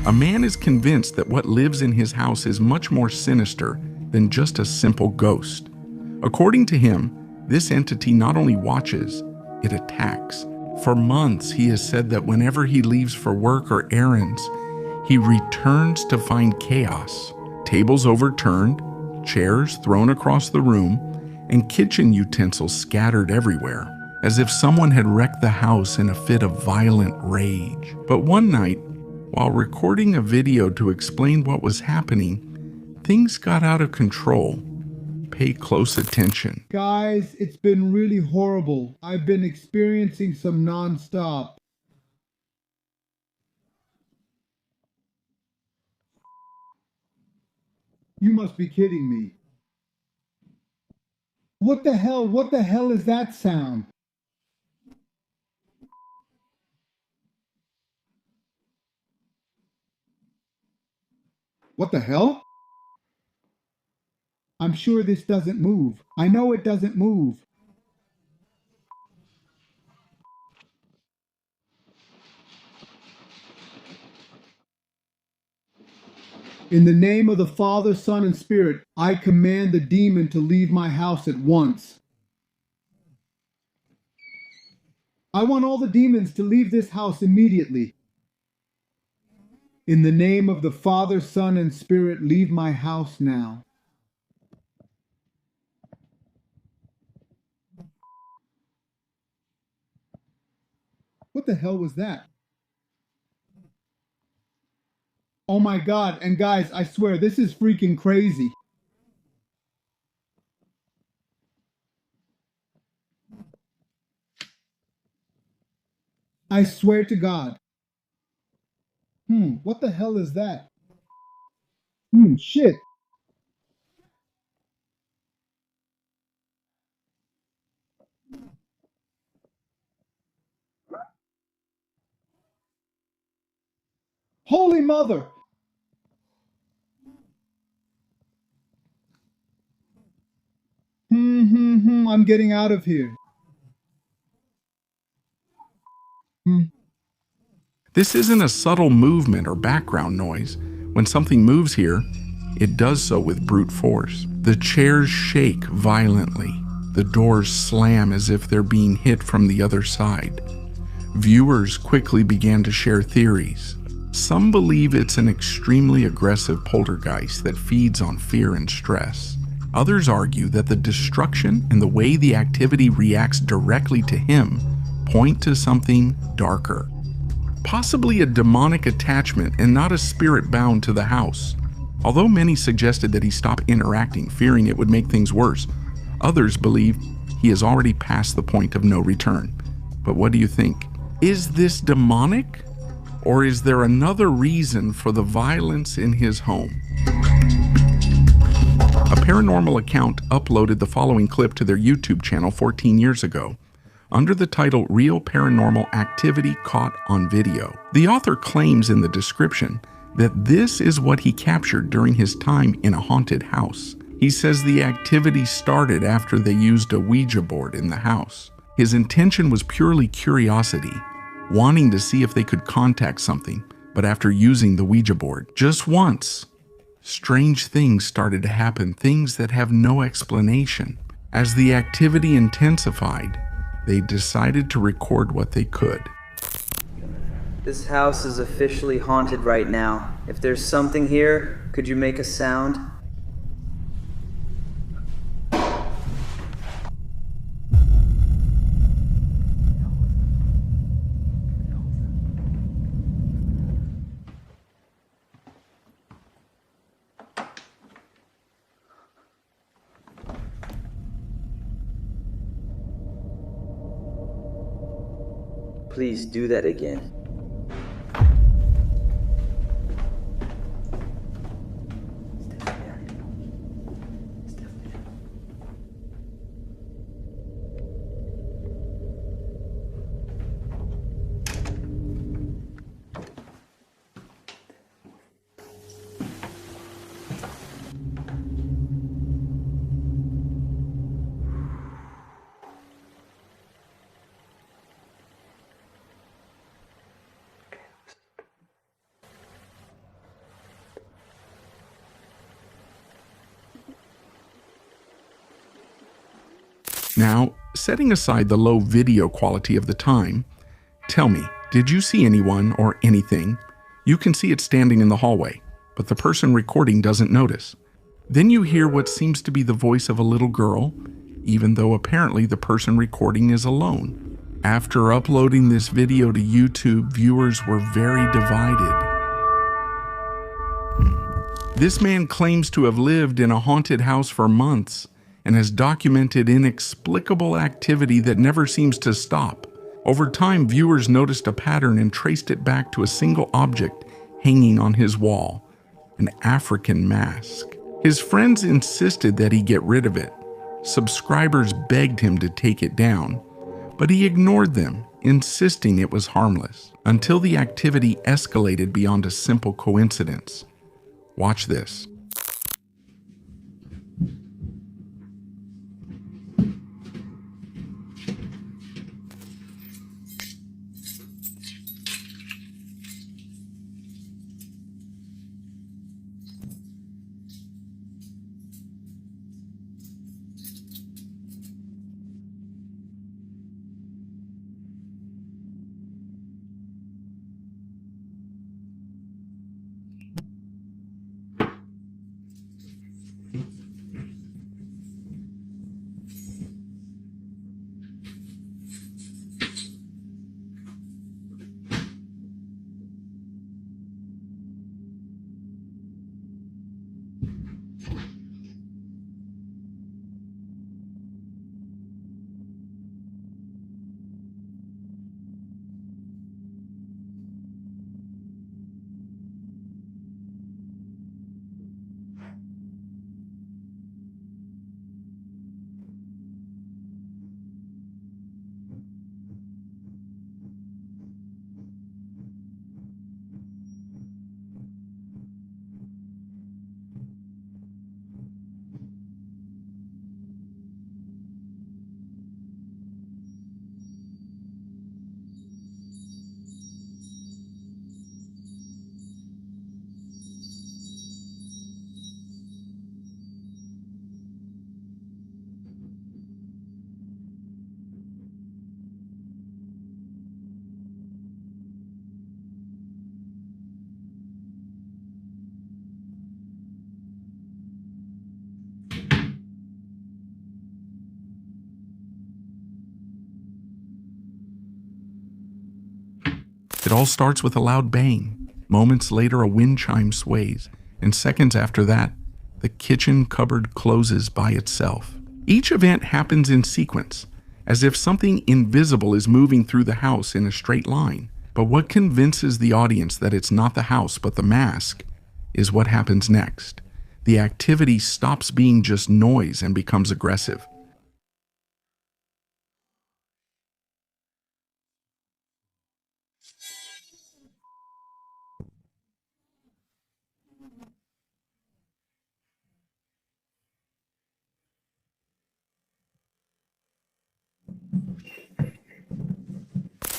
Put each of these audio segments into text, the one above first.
A man is convinced that what lives in his house is much more sinister than just a simple ghost. According to him, this entity not only watches, it attacks. For months, he has said that whenever he leaves for work or errands, he returns to find chaos. Tables overturned, chairs thrown across the room, and kitchen utensils scattered everywhere, as if someone had wrecked the house in a fit of violent rage. But one night, while recording a video to explain what was happening, things got out of control. Pay close attention. Guys, it's been really horrible. I've been experiencing some non-stop. You must be kidding me. What the hell is that sound? What the hell? I'm sure this doesn't move. I know it doesn't move. In the name of the Father, Son, and Spirit, I command the demon to leave my house at once. I want all the demons to leave this house immediately. In the name of the Father, Son, and Spirit, leave my house now. What the hell was that? Oh my God, and guys, I swear, this is freaking crazy. I swear to God. What the hell is that? Shit. Holy Mother! I'm getting out of here. This isn't a subtle movement or background noise. When something moves here, it does so with brute force. The chairs shake violently. The doors slam as if they're being hit from the other side. Viewers quickly began to share theories. Some believe it's an extremely aggressive poltergeist that feeds on fear and stress. Others argue that the destruction and the way the activity reacts directly to him point to something darker. Possibly a demonic attachment and not a spirit bound to the house. Although many suggested that he stop interacting, fearing it would make things worse, others believe he has already passed the point of no return. But what do you think? Is this demonic? Or is there another reason for the violence in his home? A paranormal account uploaded the following clip to their YouTube channel 14 years ago, under the title Real Paranormal Activity Caught on Video. The author claims in the description that this is what he captured during his time in a haunted house. He says the activity started after they used a Ouija board in the house. His intention was purely curiosity, wanting to see if they could contact something, but after using the Ouija board just once, strange things started to happen, things that have no explanation. As the activity intensified, they decided to record what they could. This house is officially haunted right now. If there's something here, could you make a sound? Please do that again. Now, setting aside the low video quality of the time, tell me, did you see anyone or anything? You can see it standing in the hallway, but the person recording doesn't notice. Then you hear what seems to be the voice of a little girl, even though apparently the person recording is alone. After uploading this video to YouTube, viewers were very divided. This man claims to have lived in a haunted house for months and has documented inexplicable activity that never seems to stop. Over time, viewers noticed a pattern and traced it back to a single object hanging on his wall, an African mask. His friends insisted that he get rid of it. Subscribers begged him to take it down, but he ignored them, insisting it was harmless, until the activity escalated beyond a simple coincidence. Watch this. It all starts with a loud bang. Moments later, a wind chime sways, and seconds after that, the kitchen cupboard closes by itself. Each event happens in sequence, as if something invisible is moving through the house in a straight line. But what convinces the audience that it's not the house but the mask is what happens next. The activity stops being just noise and becomes aggressive.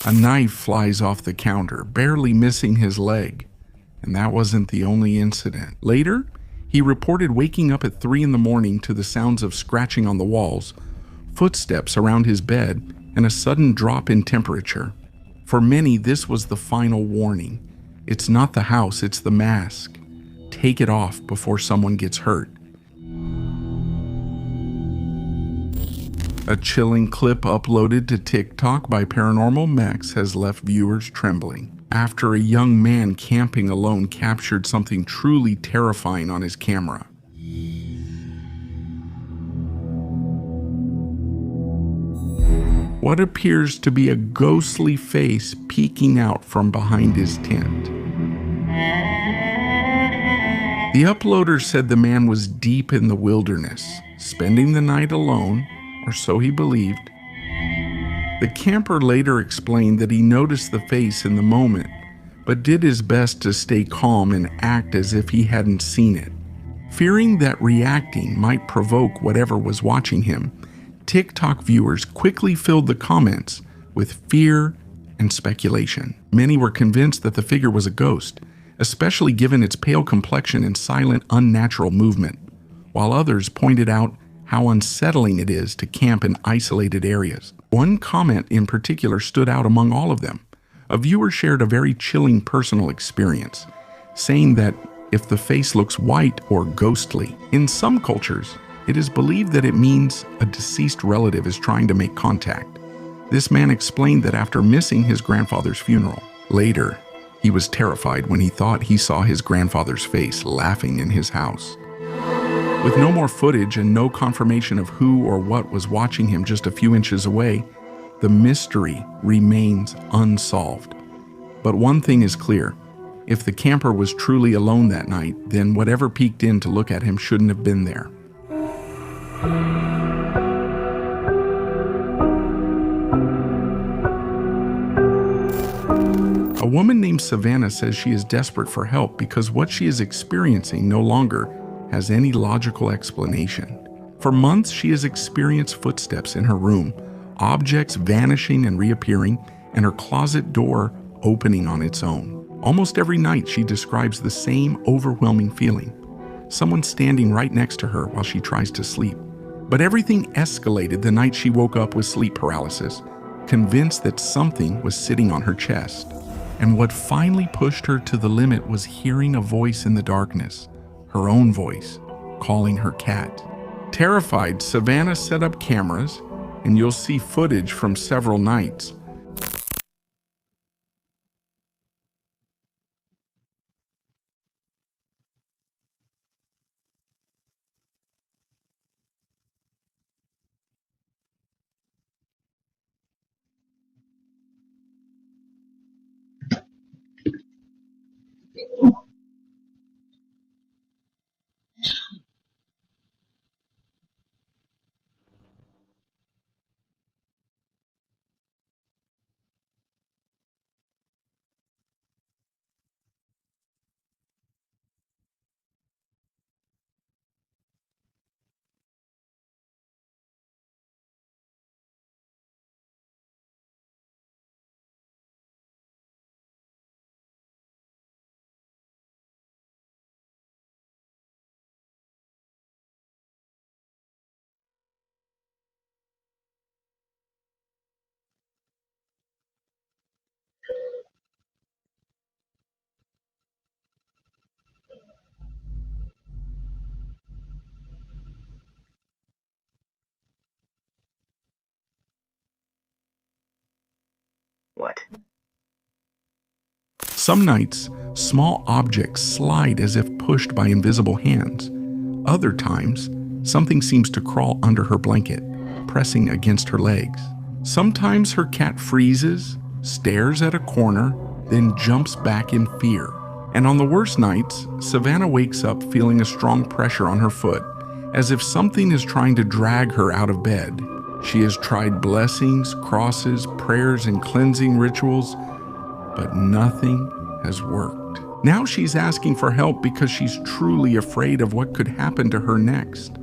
A knife flies off the counter, barely missing his leg. And that wasn't the only incident. Later, he reported waking up at 3 a.m. to the sounds of scratching on the walls, footsteps around his bed, and a sudden drop in temperature. For many, this was the final warning. It's not the house, it's the mask. Take it off before someone gets hurt. A chilling clip uploaded to TikTok by Paranormal Mex has left viewers trembling after a young man camping alone captured something truly terrifying on his camera. What appears to be a ghostly face peeking out from behind his tent. The uploader said the man was deep in the wilderness, spending the night alone, or so he believed. The camper later explained that he noticed the face in the moment, but did his best to stay calm and act as if he hadn't seen it. Fearing that reacting might provoke whatever was watching him, TikTok viewers quickly filled the comments with fear and speculation. Many were convinced that the figure was a ghost, especially given its pale complexion and silent, unnatural movement, while others pointed out how unsettling it is to camp in isolated areas. One comment in particular stood out among all of them. A viewer shared a very chilling personal experience, saying that if the face looks white or ghostly, in some cultures, it is believed that it means a deceased relative is trying to make contact. This man explained that after missing his grandfather's funeral, later, he was terrified when he thought he saw his grandfather's face laughing in his house. With no more footage and no confirmation of who or what was watching him just a few inches away, the mystery remains unsolved. But one thing is clear. If the camper was truly alone that night, then whatever peeked in to look at him shouldn't have been there. A woman named Savannah says she is desperate for help because what she is experiencing no longer has any logical explanation. For months, she has experienced footsteps in her room, objects vanishing and reappearing, and her closet door opening on its own. Almost every night, she describes the same overwhelming feeling. Someone standing right next to her while she tries to sleep. But everything escalated the night she woke up with sleep paralysis, convinced that something was sitting on her chest. And what finally pushed her to the limit was hearing a voice in the darkness, her own voice, calling her cat. Terrified, Savannah set up cameras, and you'll see footage from several nights. What? Some nights, small objects slide as if pushed by invisible hands. Other times, something seems to crawl under her blanket, pressing against her legs. Sometimes her cat freezes, stares at a corner, then jumps back in fear. And on the worst nights, Savannah wakes up feeling a strong pressure on her foot, as if something is trying to drag her out of bed. She has tried blessings, crosses, prayers, and cleansing rituals, but nothing has worked. Now she's asking for help because she's truly afraid of what could happen to her next.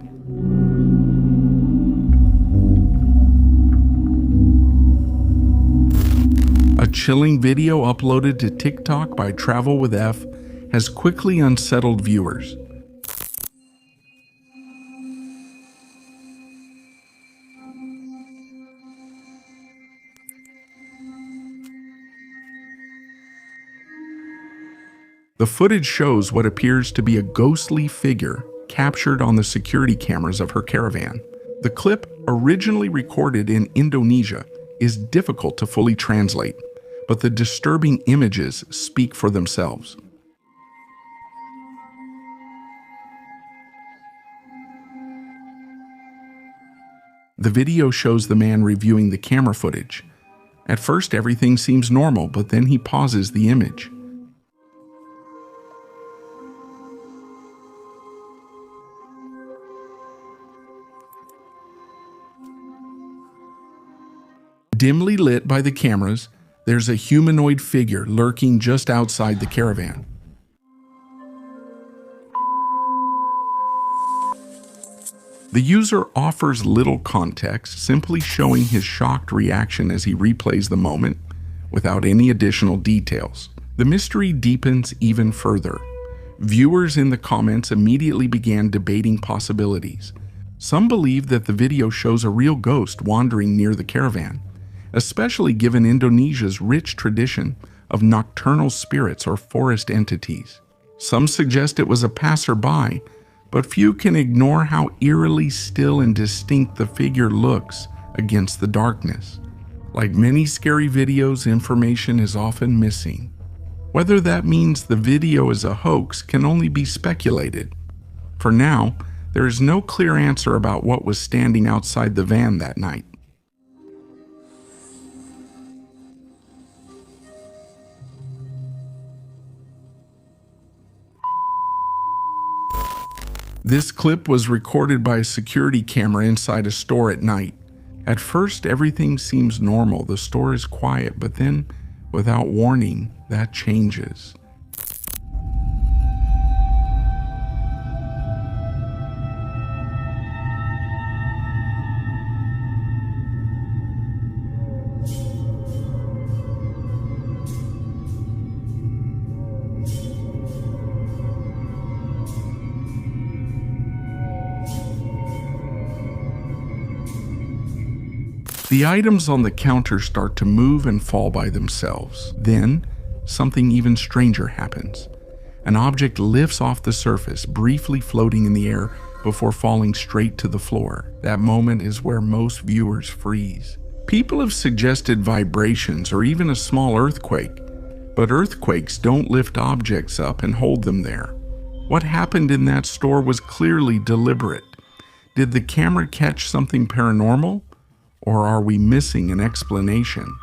A chilling video uploaded to TikTok by Travel with F has quickly unsettled viewers. The footage shows what appears to be a ghostly figure captured on the security cameras of her caravan. The clip, originally recorded in Indonesia, is difficult to fully translate, but the disturbing images speak for themselves. The video shows the man reviewing the camera footage. At first, everything seems normal, but then he pauses the image. Dimly lit by the cameras, there's a humanoid figure lurking just outside the caravan. The user offers little context, simply showing his shocked reaction as he replays the moment without any additional details. The mystery deepens even further. Viewers in the comments immediately began debating possibilities. Some believe that the video shows a real ghost wandering near the caravan, especially given Indonesia's rich tradition of nocturnal spirits or forest entities. Some suggest it was a passerby, but few can ignore how eerily still and distinct the figure looks against the darkness. Like many scary videos, information is often missing. Whether that means the video is a hoax can only be speculated. For now, there is no clear answer about what was standing outside the van that night. This clip was recorded by a security camera inside a store at night. At first, everything seems normal. The store is quiet, but then, without warning, that changes. The items on the counter start to move and fall by themselves. Then, something even stranger happens. An object lifts off the surface, briefly floating in the air before falling straight to the floor. That moment is where most viewers freeze. People have suggested vibrations or even a small earthquake, but earthquakes don't lift objects up and hold them there. What happened in that store was clearly deliberate. Did the camera catch something paranormal? Or are we missing an explanation?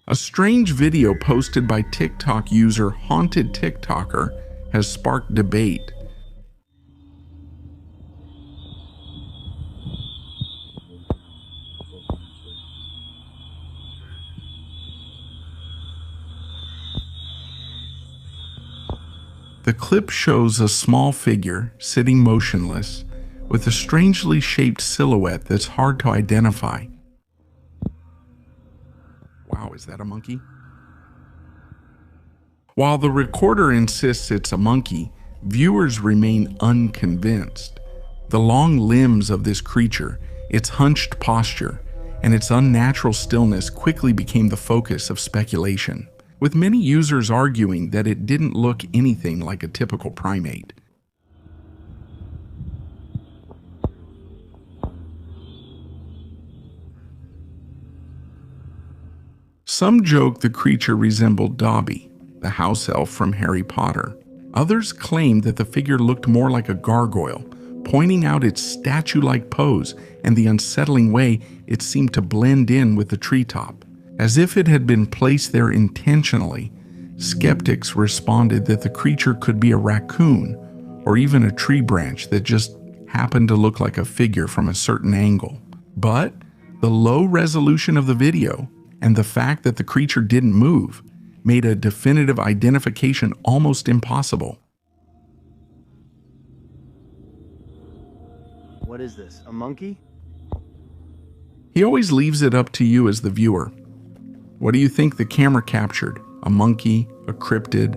A strange video posted by TikTok user Haunted TikToker has sparked debate. The clip shows a small figure sitting motionless with a strangely shaped silhouette that's hard to identify. Wow, is that a monkey? While the recorder insists it's a monkey, viewers remain unconvinced. The long limbs of this creature, its hunched posture, and its unnatural stillness quickly became the focus of speculation, with many users arguing that it didn't look anything like a typical primate. Some joke the creature resembled Dobby, the house elf from Harry Potter. Others claim that the figure looked more like a gargoyle, pointing out its statue-like pose and the unsettling way it seemed to blend in with the treetop. As if it had been placed there intentionally, skeptics responded that the creature could be a raccoon or even a tree branch that just happened to look like a figure from a certain angle. But the low resolution of the video and the fact that the creature didn't move made a definitive identification almost impossible. What is this, a monkey? He always leaves it up to you as the viewer. What do you think the camera captured? A monkey, a cryptid,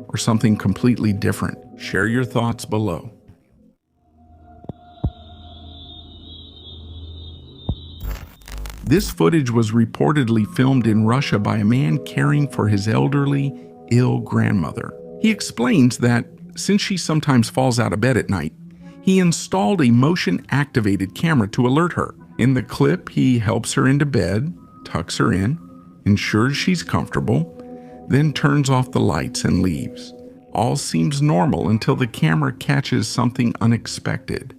or something completely different? Share your thoughts below. This footage was reportedly filmed in Russia by a man caring for his elderly, ill grandmother. He explains that since she sometimes falls out of bed at night, he installed a motion-activated camera to alert her. In the clip, he helps her into bed, tucks her in, ensures she's comfortable, then turns off the lights and leaves. All seems normal until the camera catches something unexpected.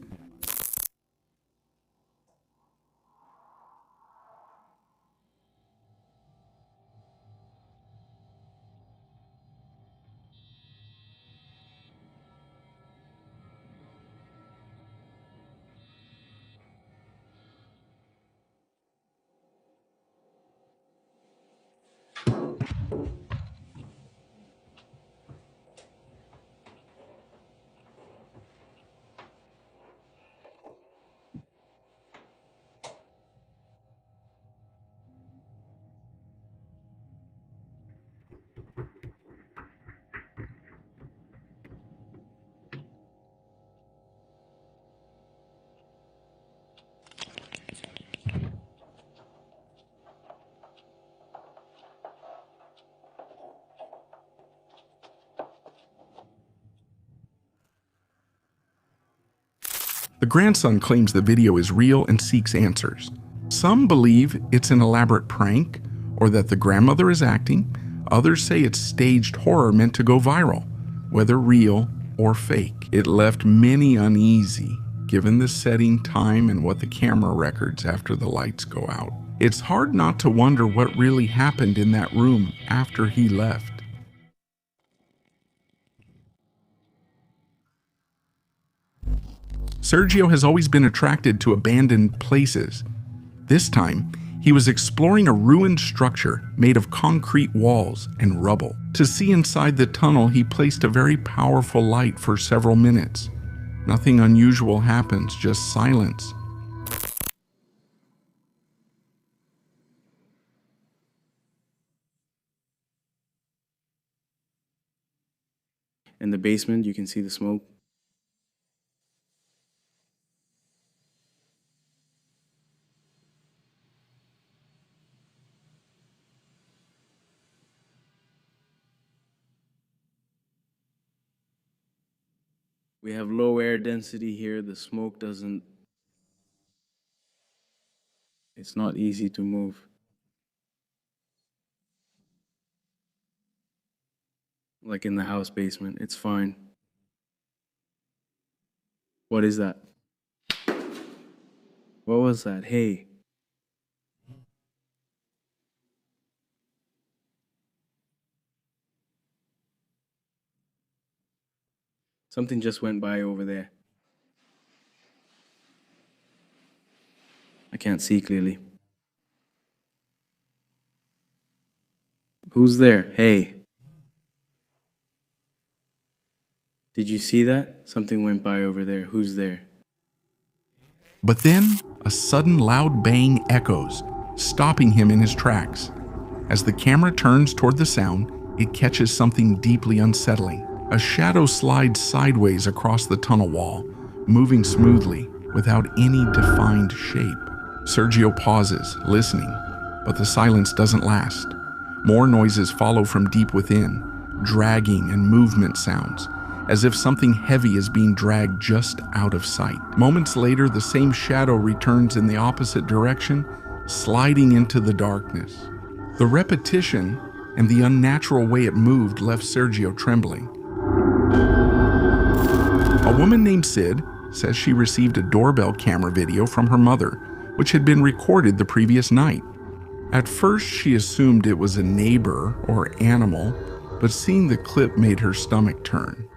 The grandson claims the video is real and seeks answers. Some believe it's an elaborate prank or that the grandmother is acting. Others say it's staged horror meant to go viral, whether real or fake. It left many uneasy, given the setting, time, and what the camera records after the lights go out. It's hard not to wonder what really happened in that room after he left. Sergio has always been attracted to abandoned places. This time, he was exploring a ruined structure made of concrete walls and rubble. To see inside the tunnel, he placed a very powerful light for several minutes. Nothing unusual happens, just silence. In the basement, you can see the smoke. We have low air density here. The smoke doesn't... It's not easy to move. Like in the house basement, it's fine. What is that? What was that? Hey. Something just went by over there. I can't see clearly. Who's there? Hey. Did you see that? Something went by over there. Who's there? But then, a sudden loud bang echoes, stopping him in his tracks. As the camera turns toward the sound, it catches something deeply unsettling. A shadow slides sideways across the tunnel wall, moving smoothly, without any defined shape. Sergio pauses, listening, but the silence doesn't last. More noises follow from deep within, dragging and movement sounds, as if something heavy is being dragged just out of sight. Moments later, the same shadow returns in the opposite direction, sliding into the darkness. The repetition and the unnatural way it moved left Sergio trembling. A woman named Sid says she received a doorbell camera video from her mother, which had been recorded the previous night. At first, she assumed it was a neighbor or animal, but seeing the clip made her stomach turn.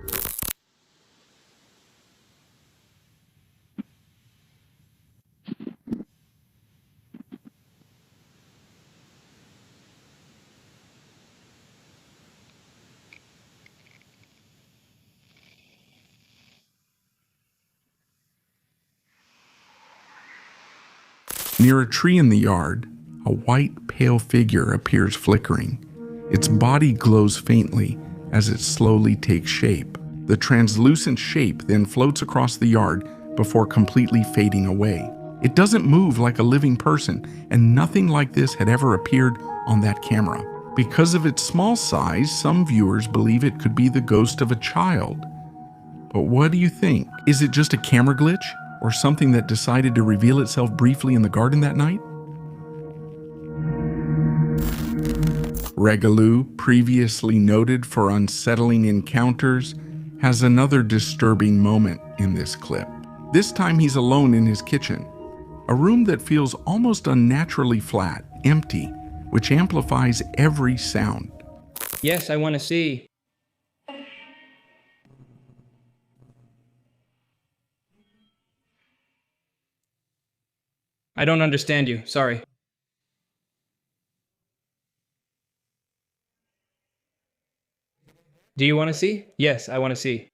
Near a tree in the yard, a white, pale figure appears flickering. Its body glows faintly as it slowly takes shape. The translucent shape then floats across the yard before completely fading away. It doesn't move like a living person, and nothing like this had ever appeared on that camera. Because of its small size, some viewers believe it could be the ghost of a child. But what do you think? Is it just a camera glitch? Or something that decided to reveal itself briefly in the garden that night? Regaloo, previously noted for unsettling encounters, has another disturbing moment in this clip. This time he's alone in his kitchen, a room that feels almost unnaturally flat, empty, which amplifies every sound. Yes, I want to see. I don't understand you, sorry. Do you want to see? Yes, I want to see.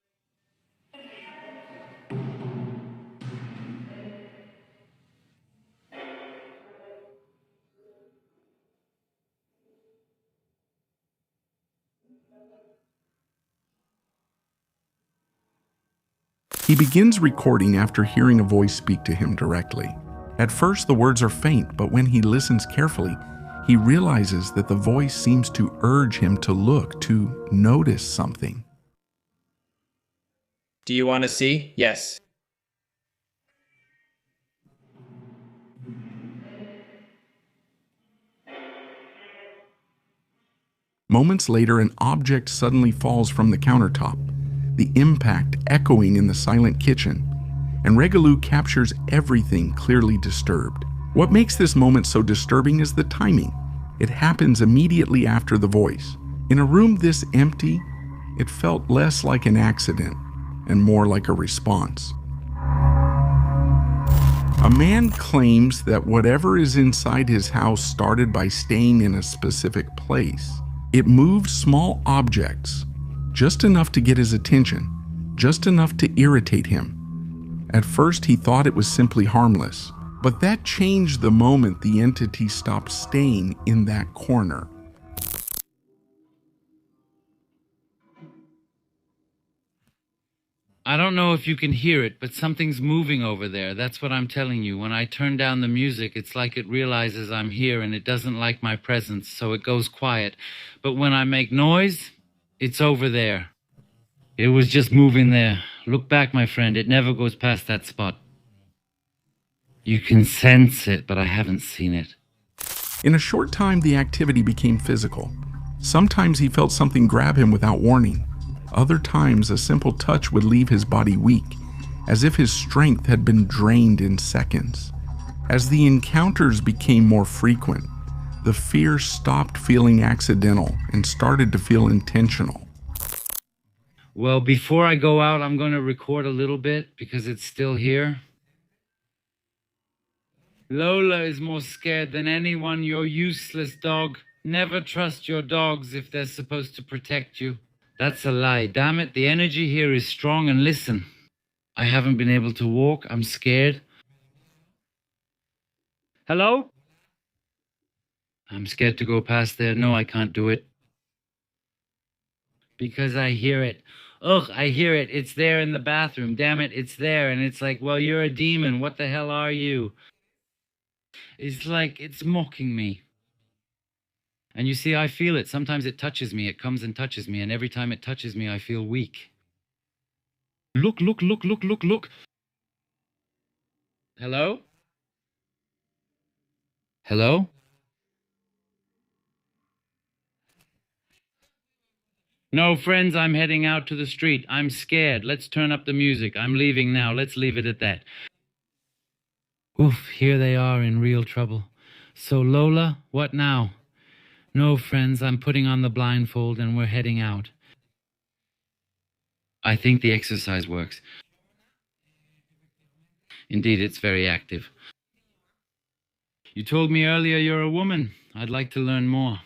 He begins recording after hearing a voice speak to him directly. At first, the words are faint, but when he listens carefully, he realizes that the voice seems to urge him to look, to notice something. Do you want to see? Yes. Moments later, an object suddenly falls from the countertop, the impact echoing in the silent kitchen, and Regalou captures everything clearly disturbed. What makes this moment so disturbing is the timing. It happens immediately after the voice. In a room this empty, it felt less like an accident and more like a response. A man claims that whatever is inside his house started by staying in a specific place. It moved small objects, just enough to get his attention, just enough to irritate him. At first, he thought it was simply harmless, but that changed the moment the entity stopped staying in that corner. I don't know if you can hear it, but something's moving over there. That's what I'm telling you. When I turn down the music, it's like it realizes I'm here and it doesn't like my presence, so it goes quiet. But when I make noise, it's over there. It was just moving there. Look back, my friend. It never goes past that spot. You can sense it, but I haven't seen it. In a short time, the activity became physical. Sometimes he felt something grab him without warning. Other times, a simple touch would leave his body weak, as if his strength had been drained in seconds. As the encounters became more frequent, the fear stopped feeling accidental and started to feel intentional. Well, before I go out, I'm going to record a little bit because it's still here. Lola is more scared than anyone, you useless dog. Never trust your dogs if they're supposed to protect you. That's a lie. Damn it, the energy here is strong, and listen. I haven't been able to walk. I'm scared. Hello? I'm scared to go past there. No, I can't do it. Because I hear it. Ugh, I hear it. It's there in the bathroom. Damn it, it's there. And it's like, well, you're a demon. What the hell are you? It's like it's mocking me. And you see, I feel it. Sometimes it touches me. It comes and touches me. And every time it touches me, I feel weak. Look, look, look, look, look, look. Hello? Hello? No, friends, I'm heading out to the street. I'm scared. Let's turn up the music. I'm leaving now. Let's leave it at that. Oof, here they are in real trouble. So, Lola, what now? No, friends, I'm putting on the blindfold and we're heading out. I think the exercise works. Indeed, it's very active. You told me earlier you're a woman. I'd like to learn more.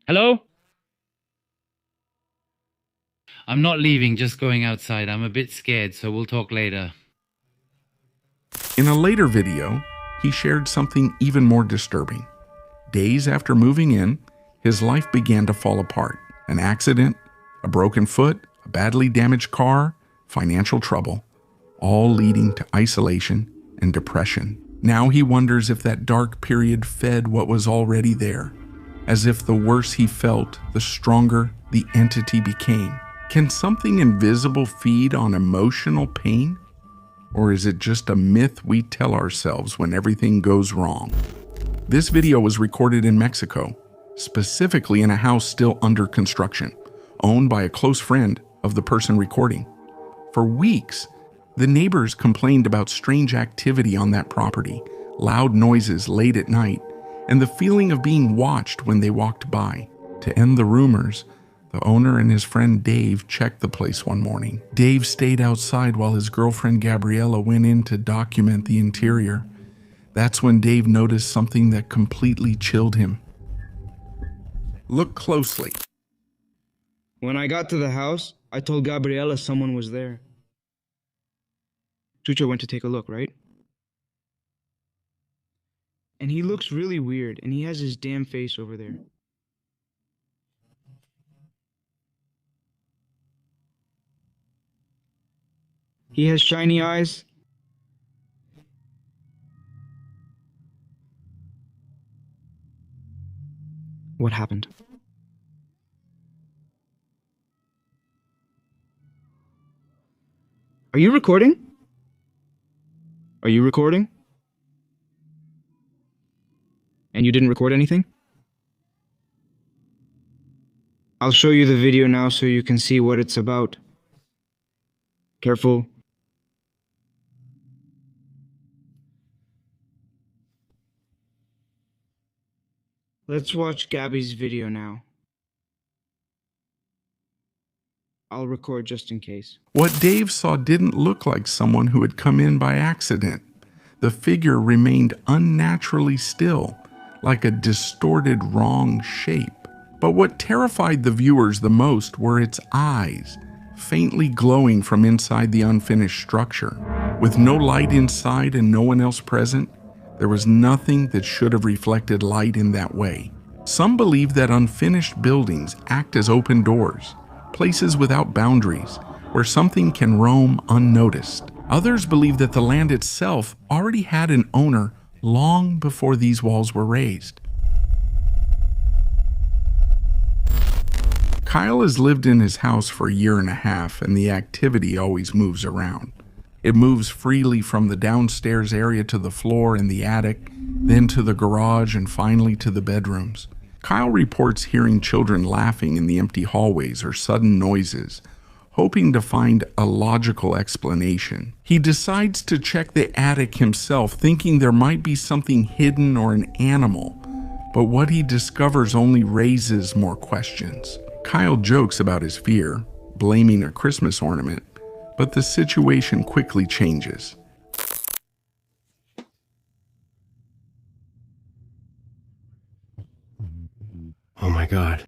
Hello? I'm not leaving, just going outside. I'm a bit scared, so we'll talk later. In a later video, he shared something even more disturbing. Days after moving in, his life began to fall apart. An accident, a broken foot, a badly damaged car, financial trouble, all leading to isolation and depression. Now he wonders if that dark period fed what was already there, as if the worse he felt, the stronger the entity became. Can something invisible feed on emotional pain? Or is it just a myth we tell ourselves when everything goes wrong? This video was recorded in Mexico, specifically in a house still under construction, owned by a close friend of the person recording. For weeks, the neighbors complained about strange activity on that property, loud noises late at night, and the feeling of being watched when they walked by. To end the rumors, the owner and his friend Dave checked the place one morning. Dave stayed outside while his girlfriend Gabriella went in to document the interior. That's when Dave noticed something that completely chilled him. Look closely. When I got to the house, I told Gabriella someone was there. Chucho went to take a look, right? And he looks really weird, and he has his damn face over there. He has shiny eyes. What happened? Are you recording? Are you recording? And you didn't record anything? I'll show you the video now so you can see what it's about. Careful. Let's watch Gabby's video now. I'll record just in case. What Dave saw didn't look like someone who had come in by accident. The figure remained unnaturally still, like a distorted wrong shape. But what terrified the viewers the most were its eyes, faintly glowing from inside the unfinished structure. With no light inside and no one else present, there was nothing that should have reflected light in that way. Some believe that unfinished buildings act as open doors, places without boundaries, where something can roam unnoticed. Others believe that the land itself already had an owner long before these walls were raised. Kyle has lived in his house for a year and a half, and the activity always moves around. It moves freely from the downstairs area to the floor in the attic, then to the garage, and finally to the bedrooms. Kyle reports hearing children laughing in the empty hallways or sudden noises, hoping to find a logical explanation. He decides to check the attic himself, thinking there might be something hidden or an animal, but what he discovers only raises more questions. Kyle jokes about his fear, blaming a Christmas ornament, but the situation quickly changes. Oh my God.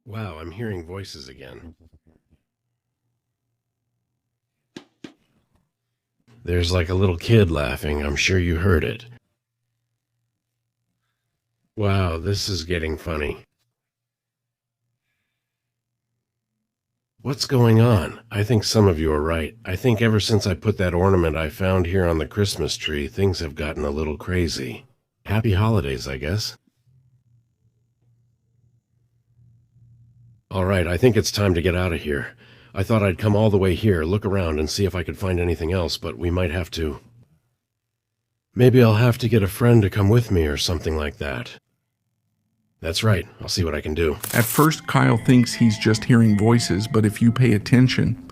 Wow, I'm hearing voices again. There's like a little kid laughing. I'm sure you heard it. Wow, this is getting funny. What's going on? I think some of you are right. I think ever since I put that ornament I found here on the Christmas tree, things have gotten a little crazy. Happy holidays, I guess. All right, I think it's time to get out of here. I thought I'd come all the way here, look around, and see if I could find anything else, but we might have to... Maybe I'll have to get a friend to come with me or something like that. That's right, I'll see what I can do. At first, Kyle thinks he's just hearing voices, but if you pay attention,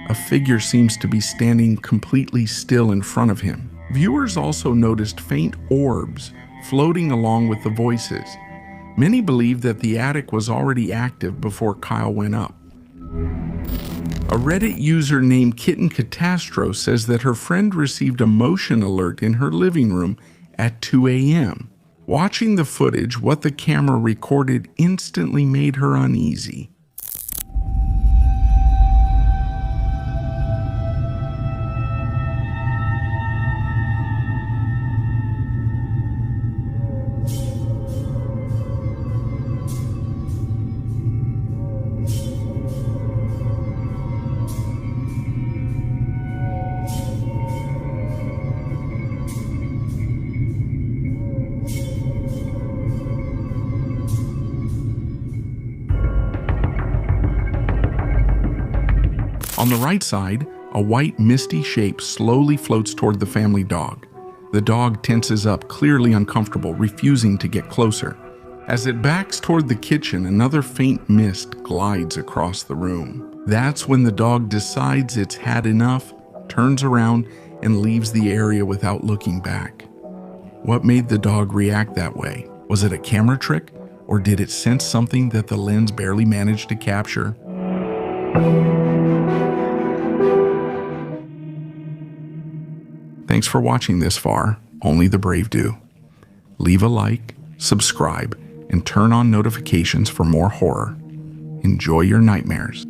a figure seems to be standing completely still in front of him. Viewers also noticed faint orbs floating along with the voices. Many believe that the attic was already active before Kyle went up. A Reddit user named Kitten Catastro says that her friend received a motion alert in her living room at 2 a.m. Watching the footage, what the camera recorded instantly made her uneasy. On the right side, a white misty shape slowly floats toward the family dog. The dog tenses up, clearly uncomfortable, refusing to get closer. As it backs toward the kitchen, another faint mist glides across the room. That's when the dog decides it's had enough, turns around, and leaves the area without looking back. What made the dog react that way? Was it a camera trick, or did it sense something that the lens barely managed to capture? Thanks for watching this far. Only the brave do. Leave a like, subscribe, and turn on notifications for more horror. Enjoy your nightmares.